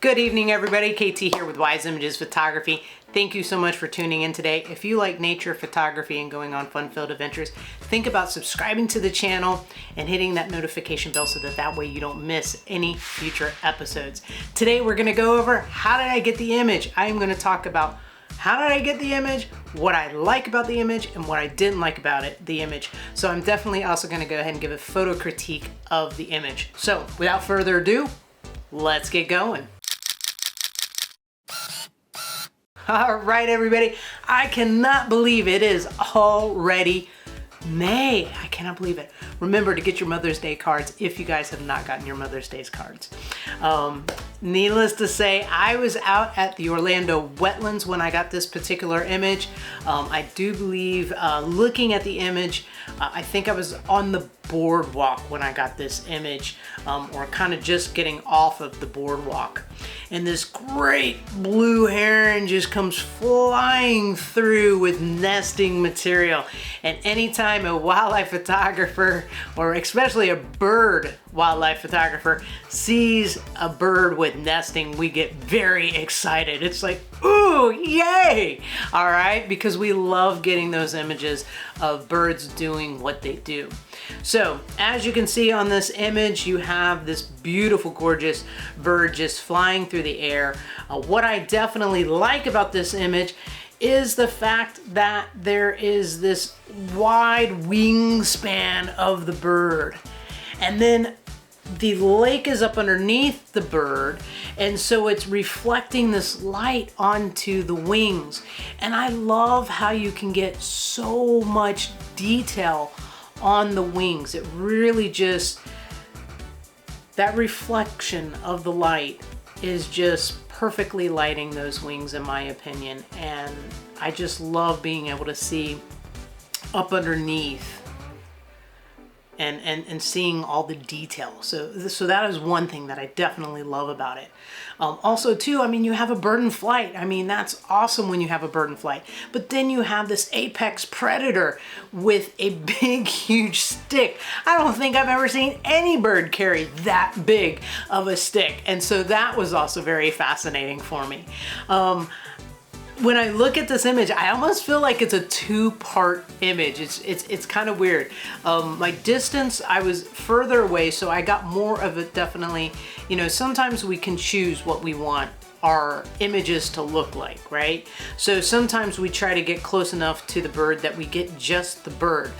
Good evening, everybody. KT here with Wise Images Photography. Thank you so much for tuning in today. If you like nature photography and going on fun-filled adventures, think about subscribing to the channel and hitting that notification bell so that way you don't miss any future episodes. Today we're going to go over how did I get the image. I am going to talk about how did I get the image, what I like about the image, and what I didn't like about the image. So I'm definitely also going to go ahead and give a photo critique of the image. So without further ado, let's get going. All right, everybody, I cannot believe it is already May. I cannot believe it. Remember to get your Mother's Day cards if you guys have not gotten your Mother's Day cards. Needless to say, I was out at the Orlando wetlands when I got this particular image. I do believe, looking at the image, I think I was on the boardwalk when I got this image, or kind of just getting off of the boardwalk. And this great blue heron just comes flying through with nesting material. And anytime a wildlife photographer, or especially a bird wildlife photographer, sees a bird with nesting, we get very excited. It's like, ooh, yay! All right, because we love getting those images of birds doing what they do. So as you can see on this image, you have this beautiful, gorgeous bird just flying through the air. What I definitely like about this image is the fact that there is this wide wingspan of the bird. And then the lake is up underneath the bird, and so it's reflecting this light onto the wings. And I love how you can get so much detail on the wings. It really just, that reflection of the light is just perfectly lighting those wings, in my opinion. And I just love being able to see up underneath and seeing all the detail. So that is one thing that I definitely love about it. Also too, I mean, you have a bird in flight. I mean, that's awesome when you have a bird in flight. But then you have this apex predator with a big, huge stick. I don't think I've ever seen any bird carry that big of a stick. And so that was also very fascinating for me. When I look at this image, I almost feel like it's a two-part image. It's kind of weird. My distance, I was further away, so I got more of it definitely. You know, sometimes we can choose what we want our images to look like, right? So sometimes we try to get close enough to the bird that we get just the bird.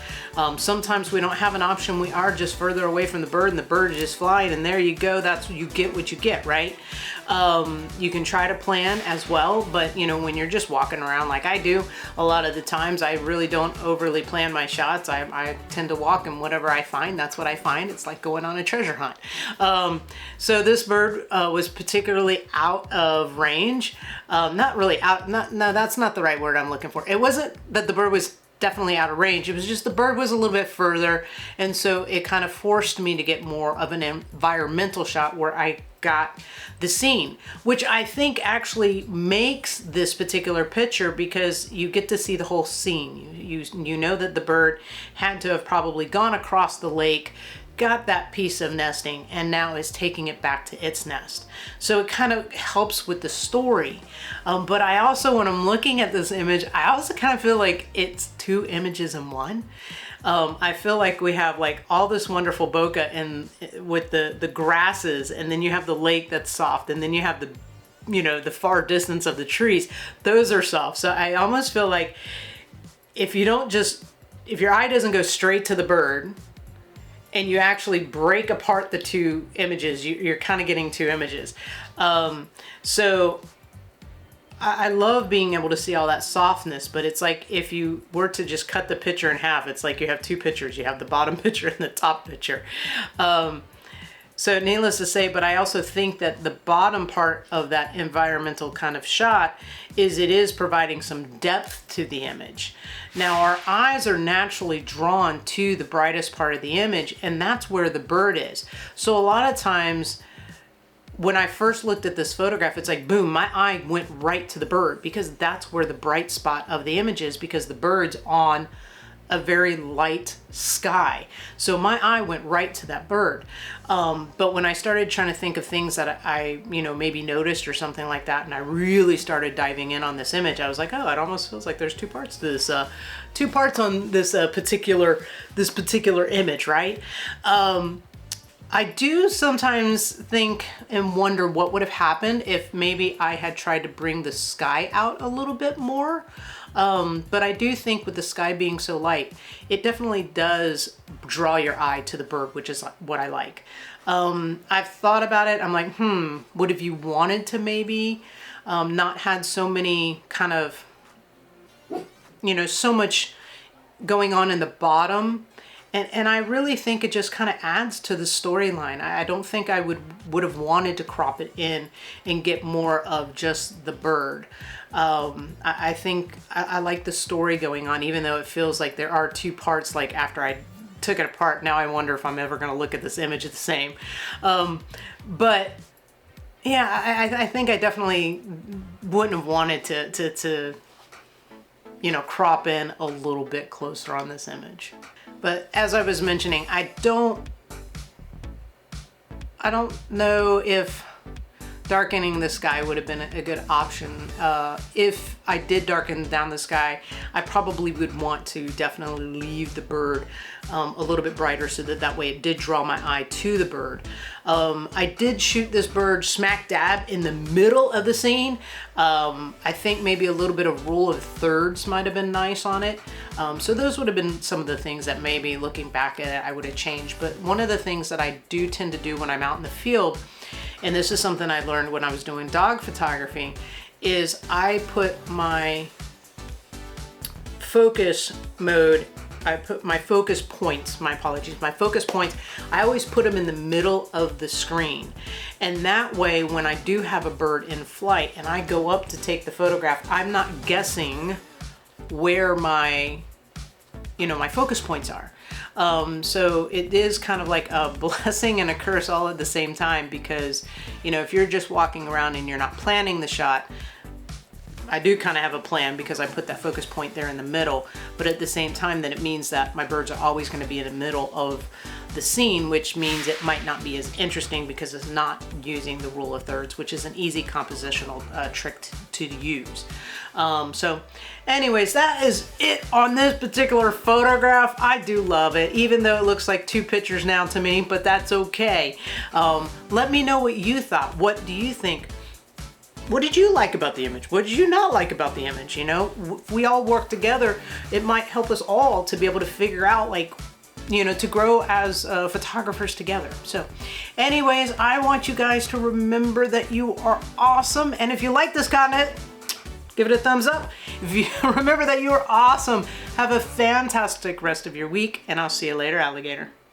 Sometimes we don't have an option. We are just further away from the bird and the bird is just flying, and there you go. That's, you get what you get, right? You can try to plan as well, but you know, when you're just walking around like I do, a lot of the times I really don't overly plan my shots. I tend to walk, and whatever I find, that's what I find. It's like going on a treasure hunt. So this bird was particularly out of range. Not really out, no, that's not the right word I'm looking for. It wasn't that the bird was definitely out of range. It was just the bird was a little bit further, and so it kind of forced me to get more of an environmental shot where I got the scene, which I think actually makes this particular picture, because you get to see the whole scene. You know that the bird had to have probably gone across the lake, got that piece of nesting, and now is taking it back to its nest. So it kind of helps with the story. But I also, when I'm looking at this image, I also kind of feel like it's two images in one. I feel like we have like all this wonderful bokeh and with the grasses, and then you have the lake that's soft, and then you have the, you know, the far distance of the trees. Those are soft. So I almost feel like if you don't just, if your eye doesn't go straight to the bird, and you actually break apart the two images, you're kind of getting two images. So I love being able to see all that softness, but it's like if you were to just cut the picture in half, it's like you have two pictures. You have the bottom picture and the top picture. So needless to say, but I also think that the bottom part of that environmental kind of shot is, it is providing some depth to the image. Now our eyes are naturally drawn to the brightest part of the image, and that's where the bird is. So a lot of times when I first looked at this photograph, it's like, boom, my eye went right to the bird, because that's where the bright spot of the image is, because the bird's on a very light sky. So my eye went right to that bird. But when I started trying to think of things that I maybe noticed or something like that, and I really started diving in on this image, I was like, oh, it almost feels like there's two parts to this, two parts on this particular image, right? I do sometimes think and wonder what would have happened if maybe I had tried to bring the sky out a little bit more. But I do think with the sky being so light, it definitely does draw your eye to the bird, which is what I like. I've thought about it. I'm like, what if you wanted to maybe not had so many kind of, so much going on in the bottom. And I really think it just kind of adds to the storyline. I don't think I would have wanted to crop it in and get more of just the bird. I think I like the story going on, even though it feels like there are two parts. Like after I took it apart, now I wonder if I'm ever going to look at this image the same. But yeah, I think I definitely wouldn't have wanted to crop in a little bit closer on this image. But as I was mentioning, I don't know if darkening the sky would have been a good option. If I did darken down the sky, I probably would want to definitely leave the bird a little bit brighter so that way it did draw my eye to the bird. I did shoot this bird smack dab in the middle of the scene. I think maybe a little bit of rule of thirds might have been nice on it. So those would have been some of the things that maybe looking back at it, I would have changed. But one of the things that I do tend to do when I'm out in the field, and this is something I learned when I was doing dog photography, is I put my focus mode, I put my focus points, my focus points, I always put them in the middle of the screen. And that way, when I do have a bird in flight and I go up to take the photograph, I'm not guessing where my focus points are. So it is kind of like a blessing and a curse all at the same time, because, if you're just walking around and you're not planning the shot, I do kind of have a plan because I put that focus point there in the middle, but at the same time, then it means that my birds are always going to be in the middle of the scene, which means it might not be as interesting because it's not using the rule of thirds, which is an easy compositional trick to use. So anyways, that is it on this particular photograph. I do love it, even though it looks like two pictures now to me, but that's okay. Let me know what you thought. What do you think? What did you like about the image? What did you not like about the image? If we all work together, it might help us all to be able to figure out, to grow as photographers together. So anyways, I want you guys to remember that you are awesome. And if you like this content, give it a thumbs up. If you remember that you are awesome, have a fantastic rest of your week, and I'll see you later, alligator.